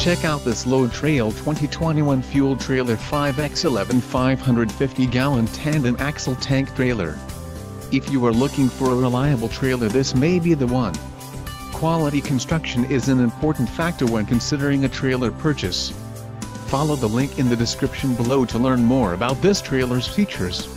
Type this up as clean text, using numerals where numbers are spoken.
Check out this Load Trail 2021 Fuel Trailer 5x11 550 gallon tandem axle tank trailer. If you are looking for a reliable trailer, this may be the one. Quality construction is an important factor when considering a trailer purchase. Follow the link in the description below to learn more about this trailer's features.